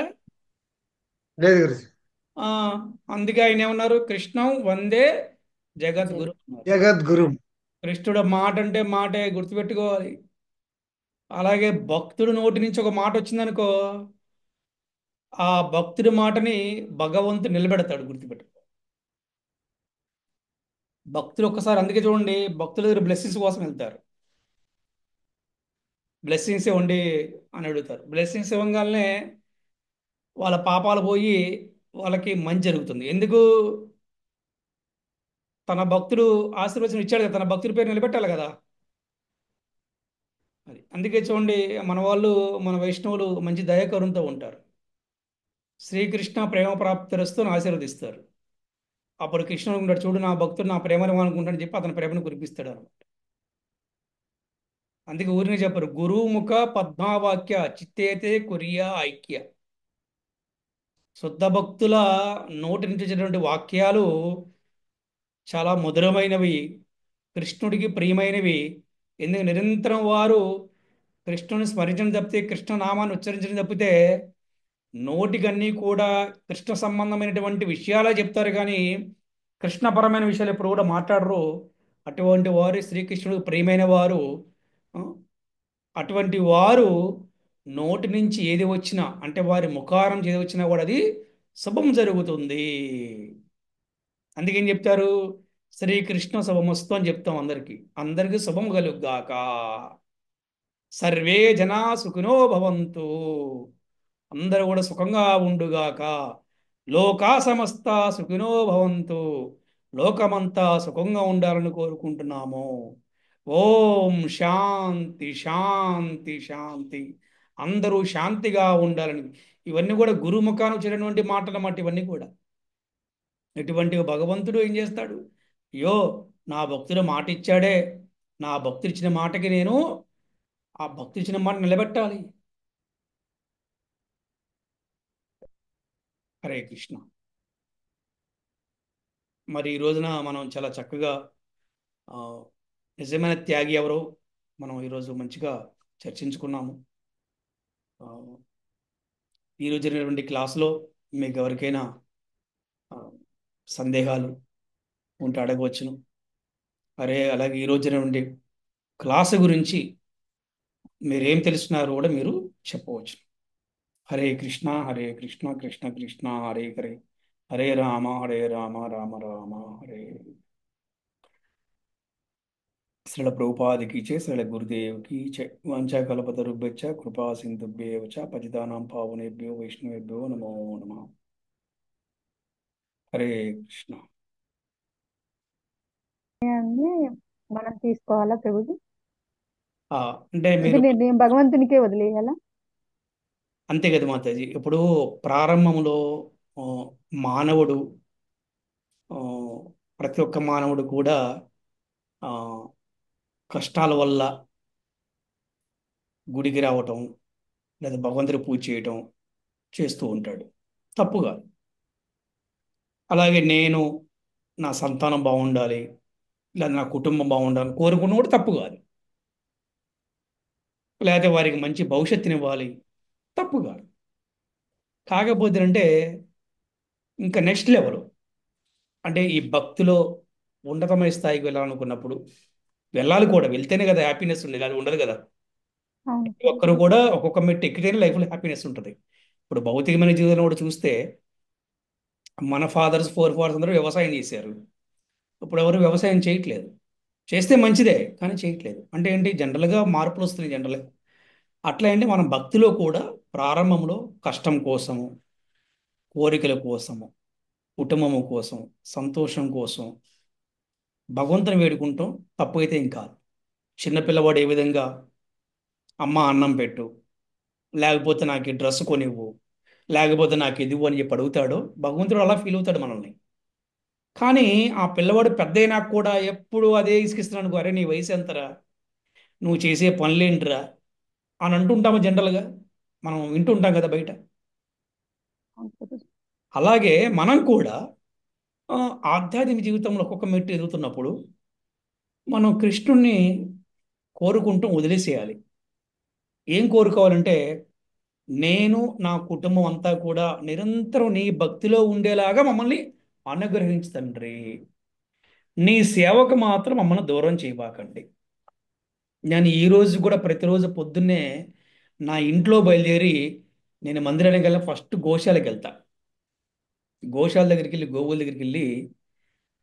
లేదు గురుజీ. ఆ, అందుకే ఆయన ఏమన్నారు, కృష్ణం వందే జగద్గురు అన్నారు. జగద్గురు. కృష్ణుడు మాట అంటే మాటే, గుర్తుపెట్టుకోవాలి. అలాగే భక్తుడు నోటి నుంచి ఒక మాట వచ్చిందనుకో, ఆ భక్తుడి మాటని భగవంతుడు నిలబెడతాడు, గుర్తుపెట్టుకో. భక్తులు ఒక్కసారి, అందుకే చూడండి, భక్తుల దగ్గర బ్లెస్సింగ్స్ కోసం వెళ్తారు. బ్లెస్సింగ్స్ ఇవ్వండి అని అడుగుతారు. బ్లెస్సింగ్స్ ఇవ్వగానే వాళ్ళ పాపాలు పోయి వాళ్ళకి మంచి జరుగుతుంది. ఎందుకు? తన భక్తుడు ఆశీర్వచనం ఇచ్చాడు కదా, తన భక్తుడి పేరు నిలబెట్టాలి కదా. అది అందుకే చూడండి, మన వాళ్ళు, మన వైష్ణవులు మంచి దయాకరుణతో ఉంటారు. శ్రీకృష్ణ ప్రేమ ప్రాప్తిరస్తూ ఆశీర్వదిస్తారు. అప్పుడు కృష్ణుడు ఉంటాడు, చూడు నా భక్తుడు నా ప్రేమను అనుకుంటాడని చెప్పి అతని ప్రేమను కురిపిస్తాడు అనమాట. అందుకే ఊరినే చెప్పరు, గురుముఖ పద్మావాక్య చిత్తేతే కొరియా ఐక్య. శుద్ధ భక్తుల నోటి నుంచి వచ్చేటువంటి వాక్యాలు చాలా మధురమైనవి, కృష్ణుడికి ప్రియమైనవి, ఎందుకు నిరంతరం వారు కృష్ణుని స్మరించడం తప్పితే కృష్ణనామాన్ని ఉచ్చరించడం తప్పితే నోటికన్నీ కూడా కృష్ణ సంబంధమైనటువంటి విషయాలే చెప్తారు కానీ కృష్ణపరమైన విషయాలు ఎప్పుడు కూడా మాట్లాడరు. అటువంటి వారు శ్రీకృష్ణుడు ప్రియమైన వారు. ఆ, అటువంటి వారు నోటి నుంచి ఏది వచ్చినా అంటే వారి ముఖారం ఏది వచ్చినా కూడా అది శుభం జరుగుతుంది. అందుకేం చెప్తారు, శ్రీకృష్ణ శుభమస్తు అని చెప్తాం అందరికీ. అందరికీ శుభం కలుగుగాక, సర్వే జనా సుఖినో భవంతు, అందరూ కూడా సుఖంగా ఉండుగాక, లోకా సమస్త సుఖినో భవంతు, లోకమంతా సుఖంగా ఉండాలని కోరుకుంటున్నాము. ఓం శాంతి శాంతి శాంతి. అందరూ శాంతిగా ఉండాలని. ఇవన్నీ కూడా గురుముఖాన్ని వచ్చినటువంటి మాటలు అన్నమాట ఇవన్నీ కూడా. ఇటువంటి భగవంతుడు ఏం చేస్తాడు, అయ్యో నా భక్తుడు మాట ఇచ్చాడే, నా భక్తుడు ఇచ్చిన మాటకి నేను ఆ భక్తుడు ఇచ్చిన మాట నిలబెట్టాలి. హరే కృష్ణ. మరి ఈ రోజున మనం చాలా చక్కగా ఆ, నిజమైన త్యాగి ఎవరో మనం ఈరోజు మంచిగా చర్చించుకున్నాము. ఆ, ఈరోజు జరిగినటువంటి క్లాసులో మీకు ఎవరికైనా ఆ, సందేహాలు ఉంటే అడగవచ్చును. అలాగే ఈరోజు జరిగినటువంటి క్లాసు గురించి మీరేం తెలుసుకున్నారో కూడా మీరు చెప్పవచ్చు. హరే కృష్ణ హరే కృష్ణ కృష్ణ కృష్ణ హరే హరే, హరే రామ రామ రామ హరే. శ్రీల ప్రభుపాదికి చే, శ్రీల గురుదేవ్కి చే. వంచాకల్పతరుభ్యశ్చ కృపా సింధుభ్యేవ చ పతితానాం పావనేభ్యో వైష్ణవేభ్యో నమో నమః. హరే కృష్ణ. నిర్ణయాన్ని మనం తీసుకోవాలా ప్రభుజీ? ఆ, అంటే ఇది మీరు నిర్ణయం భగవంతునికే వదిలేయాలా? అంతే కదా మాతాజీ. ఇప్పుడు ప్రారంభంలో ఆ, మానవుడు ఆ, ప్రతి ఒక్క మానవుడు కూడా ఆ, కష్టాల వల్ల గుడికి రావటం లేదా భగవంతుడి పూజ చేయటం చేస్తూ ఉంటాడు. తప్పు కాదు. అలాగే నేను నా సంతానం బాగుండాలి లేదా నా కుటుంబం బాగుండాలి కోరుకున్న కూడా తప్పు కాదు. లేకపోతే వారికి మంచి భవిష్యత్తునివ్వాలి, తప్పు కాదు. కాకపోతే అంటే ఇంకా నెక్స్ట్ లెవెల్ అంటే ఈ భక్తిలో ఉన్నతమైన స్థాయికి వెళ్ళాలనుకున్నప్పుడు వెళ్ళాలి కూడా, వెళ్తేనే కదా హ్యాపీనెస్ ఉండేది, అది ఉండదు కదా. అవును ప్రతి ఒక్కరు కూడా ఒక్కొక్క మెట్టు ఎక్కితేనే లైఫ్లో హ్యాపీనెస్ ఉంటుంది. ఇప్పుడు భౌతికమైన జీవితంలో కూడా చూస్తే మన ఫోర్ ఫాదర్స్ అందరూ వ్యవసాయం చేశారు. ఇప్పుడు ఎవరు వ్యవసాయం చేయట్లేదు. చేస్తే మంచిదే కానీ చేయట్లేదు. అంటే ఏంటి, జనరల్గా మార్పులు వస్తున్నాయి జనరల్గా. అట్లా అంటే మనం భక్తిలో కూడా ప్రారంభంలో కష్టం కోసము, కోరికల కోసము, కుటుంబము కోసం, సంతోషం కోసం భగవంతుని వేడుకుంటాం. తప్పు అయితే ఏం కాదు. చిన్నపిల్లవాడు ఏ విధంగా అమ్మ అన్నం పెట్టు, లేకపోతే నాకు ఈ డ్రెస్ కొనివ్వు, లేకపోతే నాకు ఇది ఇవ్వు అని చెప్పి అడుగుతాడో భగవంతుడు అలా ఫీల్ అవుతాడు మనల్ని. కానీ ఆ పిల్లవాడు పెద్ద అయినా కూడా ఎప్పుడు అదే ఇసుకిస్తున్నాడు అనుకో, అరే నీ వయసు ఎంతరా, నువ్వు చేసే పనులేంటిరా అని అంటుంటాము జనరల్గా. మనం వింటుంటాం కదా బయట. అవును ప్రభుజీ. అలాగే మనం కూడా ఆ, ఆధ్యాత్మిక జీవితంలో ఒక్కొక్క మెట్టు ఎదుగుతున్నప్పుడు మనం కృష్ణుణ్ణి కోరుకుంటూ వదిలేసేయాలి. ఏం కోరుకోవాలంటే, నేను నా కుటుంబం అంతా కూడా నిరంతరం నీ భక్తిలో ఉండేలాగా మమ్మల్ని అనుగ్రహించు తండ్రి. నీ సేవకు మాత్రం మమ్మల్ని దూరం చేయబాకండి. నేను ఈ రోజు కూడా ప్రతిరోజు పొద్దున్నే నా ఇంట్లో బయలుదేరి నేను మందిరానికి వెళ్ళి ఫస్ట్ గోశాలకు వెళ్తా. గోశాల దగ్గరికి వెళ్ళి, గోవుల దగ్గరికి వెళ్ళి,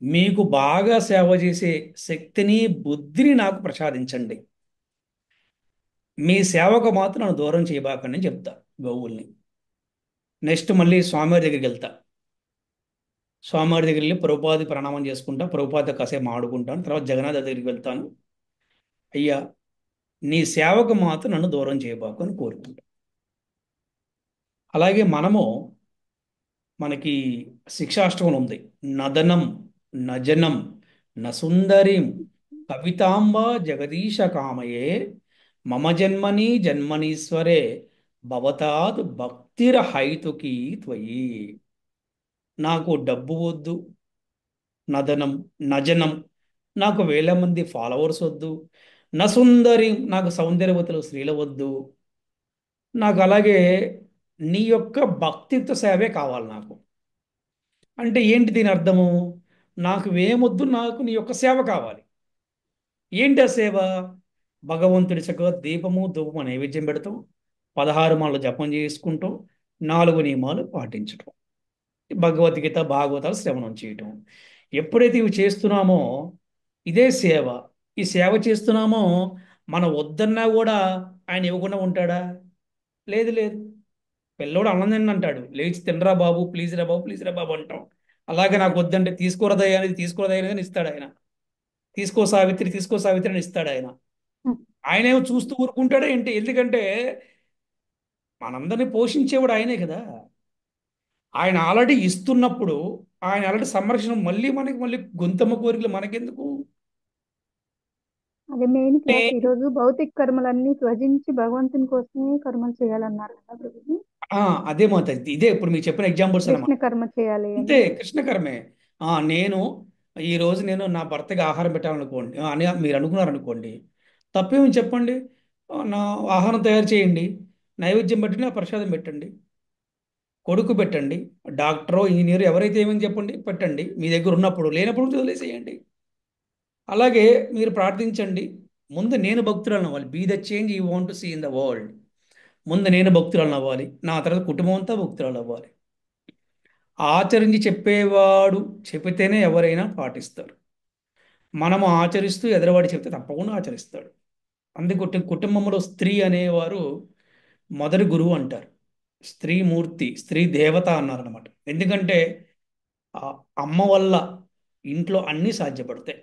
మీకు బాగా సేవ చేసే శక్తిని బుద్ధిని నాకు ప్రసాదించండి, మీ సేవకు మాత్రం నన్ను దూరం చేయబాకండి అని చెప్తా గోవుల్ని. నెక్స్ట్ మళ్ళీ స్వామివారి దగ్గరికి వెళ్తా. స్వామివారి దగ్గరికి వెళ్ళి ప్రభుపాదికి ప్రణామం చేసుకుంటా, ప్రభుపాద కాసేపు ఆడుకుంటాను. తర్వాత జగన్నాథ దగ్గరికి వెళ్తాను. అయ్యా నీ సేవకు మాత్రం నన్ను దూరం చేయబాకు అని కోరుకుంటా. అలాగే మనకి శిక్షాష్టకం ఉంది. నదనం నజనం నసుందరీం కవితాంబ జగదీశ కామయే మమ జన్మని జన్మనీశ్వరే భవతాద్ భక్తిర హైతుకి త్వయి. నాకు డబ్బు వద్దు, నదనం నజనం నాకు వేల మంది ఫాలోవర్స్ వద్దు, నా సుందరి, నాకు సౌందర్యవతులు స్త్రీల వద్దు. నాకు అలాగే నీ యొక్క భక్తియుక్త సేవే కావాలి నాకు. అంటే ఏంటి దీని అర్థము? నాకు ఏమొద్దు, నాకు నీ యొక్క సేవ కావాలి. ఏంటి ఆ సేవ? భగవంతుడి చక్కగా దీపము ధూపము నైవేద్యం పెడతాం, 16 మాలలు జపం చేసుకుంటాం, 4 నియమాలు పాటించటం, భగవద్గీత భాగవతాలు శ్రవణం చేయటం. ఎప్పుడైతే ఇవి చేస్తున్నామో ఇదే సేవ. ఈ సేవ చేస్తున్నామో మనం వద్దన్నా కూడా ఆయన ఇవ్వకుండా ఉంటాడా? లేదు లేదు. పిల్లోడు అన్నం తిని అంటాడు, లేచి తినరా బాబు, ప్లీజ్ రా బాబు, ప్లీజ్ రా బాబు అంటాం. అలాగే నాకు వద్దంటే తీసుకోరదయ్యా అనేది తీసుకోరదయ్యా అని ఇస్తాడు ఆయన. తీసుకో సావిత్రి, తీసుకో సావిత్రి అని ఇస్తాడు ఆయన. ఆయన ఏమో చూస్తూ ఊరుకుంటాడా ఏంటి? ఎందుకంటే మనందరినీ పోషించేవాడు ఆయనే కదా. ఆయన ఆల్రెడీ ఇస్తున్నప్పుడు, ఆయన ఆల్రెడీ సంరక్షణ మళ్ళీ మనకి మళ్ళీ గొంతమ్మ కోరికలు మనకెందుకు? అదే మెయిన్ అంటే క్లాస్ ఈరోజు భౌతిక కర్మలన్నీ త్వజించి భగవంతుని కోసమే కర్మలు చేయాలన్నారు కదా ప్రభుజీ. ఆ, అదే మాట. ఇదే ఇప్పుడు మీకు చెప్పిన ఎగ్జాంపుల్స్ కృష్ణ అన్నమాట. కర్మ చేయాలి అంతే, అని. కృష్ణకర్మే. నేను ఈ రోజు నేను నా భర్తకి ఆహారం పెట్టాలనుకోండి, అని మీరు అనుకున్నారనుకోండి, తప్పేమని చెప్పండి. నా ఆహారం తయారు చేయండి, నైవేద్యం పెట్టండి, ఆ ప్రసాదం పెట్టండి, కొడుకు పెట్టండి, డాక్టరో ఇంజనీర్ ఎవరైతే ఏమని చెప్పండి పెట్టండి, మీ దగ్గర ఉన్నప్పుడు. లేనప్పుడు వదిలేసేయండి. అలాగే మీరు ప్రార్థించండి. ముందు నేను భక్తులను అవ్వాలి. Be the change you want to see in the world. ముందు నేను భక్తులను అవ్వాలి, నా తర్వాత కుటుంబం అంతా భక్తురాలు అవ్వాలి. ఆచరించి చెప్పేవాడు చెబితేనే ఎవరైనా పాటిస్తారు. మనము ఆచరిస్తూ ఎదరవాడి చెప్తే తప్పకుండా ఆచరిస్తాడు. అందుకే కుటుంబంలో స్త్రీ అనేవారు మొదటి గురువు అంటారు. స్త్రీ మూర్తి, స్త్రీ దేవత అన్నారనమాట. ఎందుకంటే ఆ అమ్మ వల్ల ఇంట్లో అన్నీ సాధ్యపడతాయి.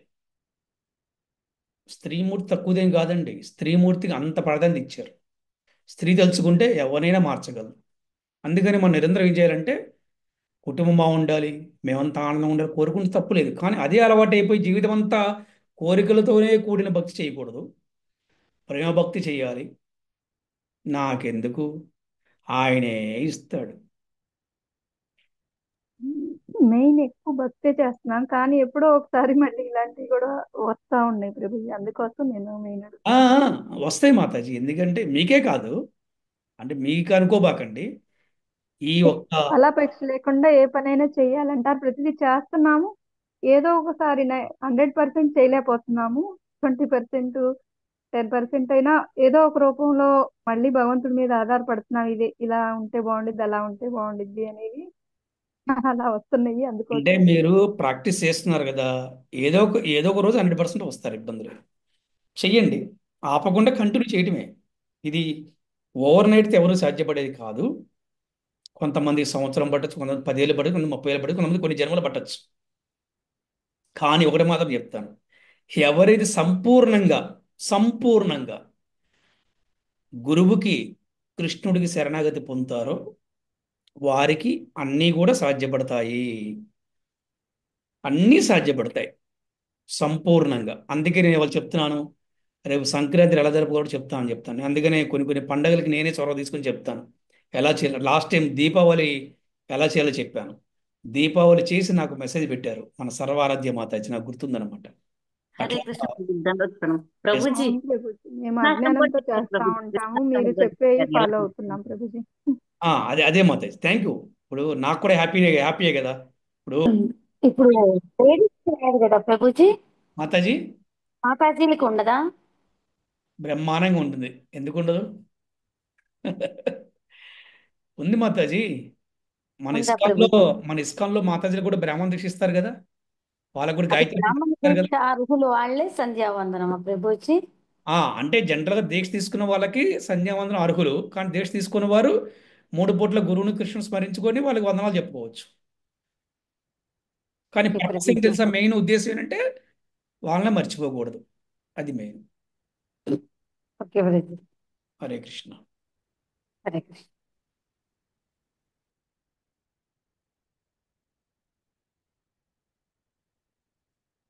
స్త్రీమూర్తి తక్కువదేం కాదండి. స్త్రీమూర్తికి అంత ప్రాధాన్యత ఇచ్చారు. స్త్రీ తలుచుకుంటే ఎవరైనా మార్చగలరు. అందుకని మనం నిరంతరం ఏం చేయాలంటే కుటుంబం బాగుండాలి, మేమంతా ఆనందంగా ఉండాలి కోరుకుంటే తప్పులేదు. కానీ అదే అలవాటు అయిపోయి జీవితం అంతా కోరికలతోనే కూడిన భక్తి చేయకూడదు. ప్రేమ భక్తి చేయాలి. నాకెందుకు, ఆయనే ఇస్తాడు. మెయిన్ ఎక్కువ భక్తే చేస్తున్నాను కానీ ఎప్పుడో ఒకసారి మళ్ళీ ఇలాంటివి కూడా వస్తా ఉన్నాయి ప్రభుజీ. అందుకోసం నేను మెయిన్ ఆ, అడుగుతున్నాను. వస్తాయి మాతాజీ. ఎందుకంటే మీకే కాదు, అంటే మీకు అనుకోబాకండి. ఈ ఒక్క ఫలాపేక్ష లేకుండా ఏ పనైనా చేయాలంటారు. ప్రతిదీ చేస్తున్నాము, ఏదో ఒకసారి 100% చేయలేకపోతున్నాము. 20%, 10% అయినా ఏదో ఒక రూపంలో మళ్ళీ భగవంతుడి మీద ఆధారపడుతున్నాం. ఇది ఇలా ఉంటే బాగుండిద్ది, అలా ఉంటే బాగుండిద్ది అనేవి అలా వస్తున్నాయి. అంటే అందుకోసం మీరు ప్రాక్టీస్ చేస్తున్నారు కదా, ఏదో ఒక రోజు 100% వస్తారు. ఇబ్బందులు చెయ్యండి, ఆపకుండా కంటిన్యూ చేయటమే. ఇది ఓవర్ నైట్ ఎవరు సాధ్యపడేది కాదు. కొంతమంది సంవత్సరం పట్టచ్చు, కొంతమంది 10 ఏళ్ళు పట్టచ్చు, కొంతమంది 30 ఏళ్ళు పట్టచ్చు, కొంతమంది కొన్ని జన్మలు పట్టచ్చు. కానీ ఒకటి మాత్రం చెప్తాను, ఎవరైతే సంపూర్ణంగా సంపూర్ణంగా గురువుకి, కృష్ణుడికి శరణాగతి పొందుతారో వారికి అన్నీ కూడా సాధ్యపడతాయి. అన్నీ సాధ్యపడతాయి సంపూర్ణంగా. అందుకే నేను ఇవాళ చెప్తున్నాను, రేపు సంక్రాంతి ఎలా జరుపుకోవాలో చెప్తాను. అందుకనే కొన్ని కొన్ని పండగలకి నేనే చొరవ తీసుకొని చెప్తాను ఎలా చేయాలి. లాస్ట్ టైం దీపావళి ఎలా చేయాలో చెప్పాను. దీపావళి చేసి నాకు మెసేజ్ పెట్టారు మన సర్వారాధ్య మాత, అది నాకు గుర్తుందనమాట. హరే అట్లా కృష్ణ ప్రభుజీ, దండోత్సవం yes. ప్రభుజీ. అవును ప్రభుజీ, మేము నాశనం అజ్ఞానంతో కొట్టేశారు చేస్తా ప్రభుజీ, ఉంటాము, నాశనం మీరు చెప్పేవి కొట్టేశారు. ఎలా ఫాలో చేస్తారు? అవుతున్నాం ప్రభుజీ. అదే అదే మాత, ఇప్పుడు నాకు కూడా హ్యాపీయే కదా. ఇప్పుడు ఇప్పుడు లేడీస్ లేదు కదా ప్రభుజీ, మాతాజీ మాతాజీలకు ఉండదా? బ్రహ్మాండంగా ఉంటుంది. ఎందుకు ఉండదు? ఉంది మాతాజీ. మన ఉందా ఇస్కాన్లో ప్రభుజీ? మన ఇస్కాన్లో మాతాజీలు కూడా బ్రాహ్మణ దీక్ష ఇస్తారు కదా, వాళ్ళకు కూడా అది గాయత్రి మంత్రం బ్రాహ్మణ ఇస్తారు కదా. దీక్ష అర్హులు వాళ్ళే సంధ్యావందనమా ప్రభుజీ? అంటే జనరల్గా దీక్ష తీసుకున్న వాళ్ళకి సంధ్యావందనం అర్హులు, కానీ దీక్ష తీసుకున్న వారు 3 పూట్ల గురువుని కృష్ణుని స్మరించుకొని వాళ్ళకి వందనాలు చెప్పుకోవచ్చు. కానీ ఓకే పర్పస్ ఏం ప్రభుజీ. తెలుసా? మెయిన్ ఉద్దేశం ఏంటంటే వాళ్ళని మర్చిపోకూడదు. అది మెయిన్. ఓకే ప్రభుజీ. హరే కృష్ణ. హరే కృష్ణ.